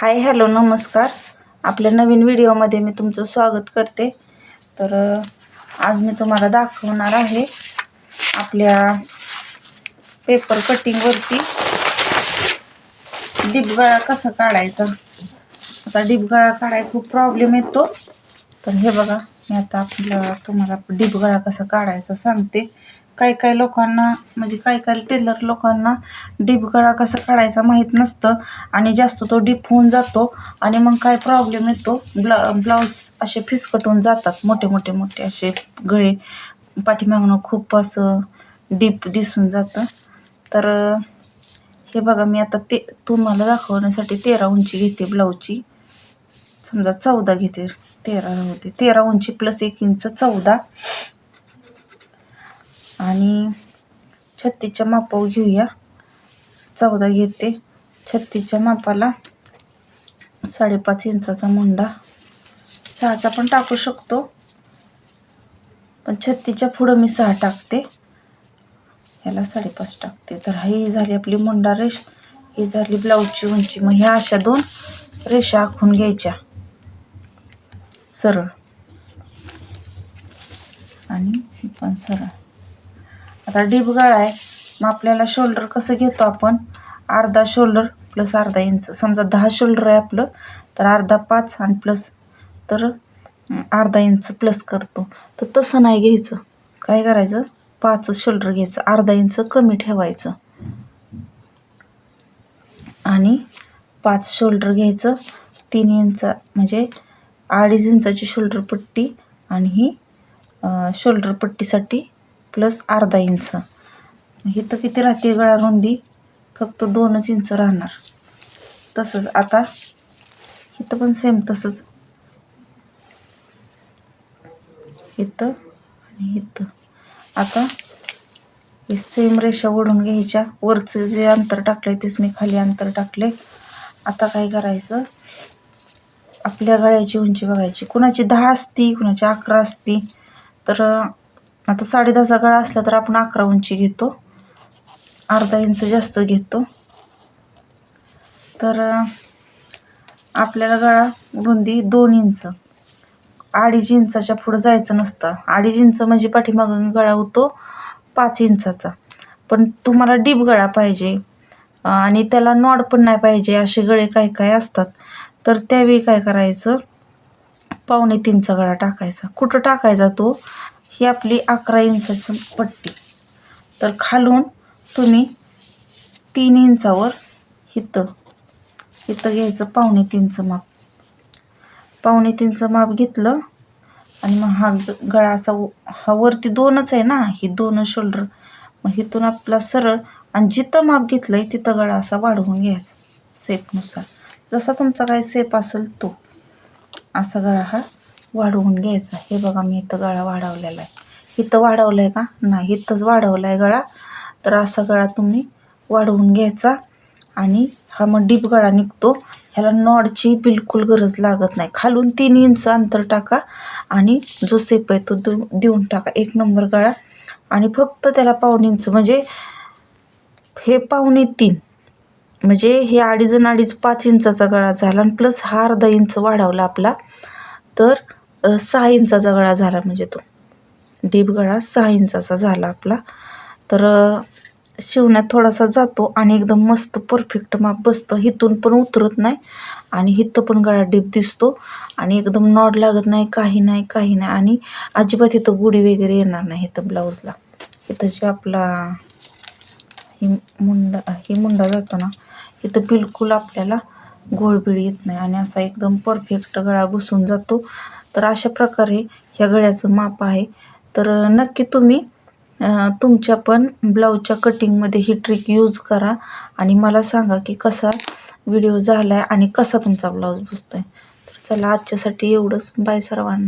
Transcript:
Hi hello नमस्कार. आपल्या नवीन व्हिडिओमध्ये मी तुमचं स्वागत करते. तर आज मी तुम्हाला दाखवणार आहे आपल्या पेपर कटिंगवरती डिबगळा कसा काढायचा. आता डिबगळा काढायला खूप प्रॉब्लेम येतो. तर हे बघा, मी आता तुम्हाला डिबगळा कसा काढायचा सांगते. काही लोकांना म्हणजे काही टेलर लोकांना डिबगळा कसा काढायचा माहीत नसतं आणि जास्त तो डीप होऊन जातो आणि मग काय प्रॉब्लेम येतो, ब्लाऊज असे फिसकटून जातात. मोठे असे गळे पाठीमागनं खूप असं डीप दिसून जातं. तर हे बघा, मी आता तुम्हाला दाखवण्यासाठी 13 उंची घेते ब्लाऊजची. समजा 14 घेते, 13 होते. 13 उंची प्लस 1 इंच 14 आणि 36च्या मापावर घेऊया. 14 घेते, 36च्या मापाला 5.5 इंचाचा मुंडा. 6चा पण टाकू शकतो, पण 36च्या पुढं मी 6 टाकते, ह्याला 5.5 टाकते. तर ही झाली आपली मुंडा रेष, ही झाली ब्लाऊजची उंची. मग ह्या अशा 2 रेषा आखून घ्यायच्या सरळ आणि ही पण सरळ. आता डिबगळा आहे, मग आपल्याला शोल्डर कसं घेतो आपण, अर्धा शोल्डर प्लस अर्धा इंच. समजा 10 शोल्डर आहे आपलं, तर अर्धा 5 आणि प्लस तर अर्धा इंच प्लस करतो. तर तसं नाही घ्यायचं. काय करायचं, 5 शोल्डर घ्यायचं, अर्धा इंच कमी ठेवायचं आणि 5 शोल्डर घ्यायचं. 3 इंच म्हणजे 2.5 इंचाची शोल्डर पट्टी आणि ही शोल्डर पट्टीसाठी प्लस अर्धा इंच. इथं किती राहते गळा रुंदी, फक्त 2च इंच राहणार. तसंच आता इथं पण सेम तसंच, इथं आणि इथं. आता हे सेम रेषा ओढून घ्यायच्या. वरचं जे अंतर टाकलंय तेच मी खाली अंतर टाकले. आता काय करायचं, आपल्या गळ्याची उंची बघायची. कुणाची 10 असती, कुणाची 11 असती. तर आता 10.5चा गळा असला तर आपण 11 उंची घेतो, अर्धा इंच जास्त घेतो. तर आपल्याला गळा रुंदी 2 इंच, 2.5 इंचाच्या पुढं जायचं नसतं. 2.5 इंच म्हणजे पाठीमागून गळा होतो 5 इंचाचा. पण तुम्हाला डीप गळा पाहिजे आणि त्याला नॉड पण नाही पाहिजे, असे गळे काय असतात. तर त्यावेळी काय करायचं, 2.25चा गळा टाकायचा. कुठं टाकायचा तो, ही आपली 11 इंचाची पट्टी. तर खालून तुम्ही 3 इंचावर इथं घ्यायचं 2.25चं माप. 2.25चं माप घेतलं आणि मग हा गळा असा, हा वरती 2च आहे ना, ही 2 शोल्डर. मग इथून आपला सरळ आणि जिथं माप घेतलंय तिथं गळा असा वाढवून घ्यायचा सेपनुसार. जसा तुमचा काय सेप असेल तो असा गळा हा वाढवून घ्यायचा. हे बघा, मी इथं गळा वाढवलेला आहे. इथं वाढवलाय का, नाही, इथंच वाढवलाय गळा. तर असा गळा तुम्ही वाढवून घ्यायचा आणि हा मग डीप गळा निघतो. ह्याला नॉडची बिलकुल गरज लागत नाही. खालून 3 इंच अंतर टाका आणि जो सेप आहे तो देऊन टाका. 1 नंबर गळा. आणि फक्त त्याला 1.5 इंच म्हणजे हे 2.25 म्हणजे हे 2.5 आणि 2.5 5 इंचाचा गळा झाला आणि प्लस हा अर्धा इंच वाढवला आपला, तर 6 इंचाचा गळा झाला. म्हणजे तो डीप गळा 6 इंचाचा झाला आपला. तर शिवण्यात थोडासा जातो आणि एकदम मस्त परफेक्ट माप बसतं. इथून पण उतरत नाही आणि इथं पण गळा डीप दिसतो आणि एकदम नॉड लागत नाही, काही नाही आणि अजिबात इथं गुढी वगैरे येणार नाही इथं ब्लाऊजला. इथं जे आपला ही मुंडा जातो ना, इथं बिलकुल आपल्याला गोळबिळ येत नाही आणि असा एकदम परफेक्ट गळा बसून जातो. तर अशा प्रकारे ह्या गळ्याचं माप आहे. तर नक्की तुम्ही तुमच्या पण ब्लाऊजच्या कटिंगमध्ये ही ट्रिक यूज करा आणि मला सांगा की कसा व्हिडिओ झाला आहे आणि कसा तुमचा ब्लाऊज बसतो आहे. तर चला, आजच्यासाठी एवढंच. बाय सर्वांना.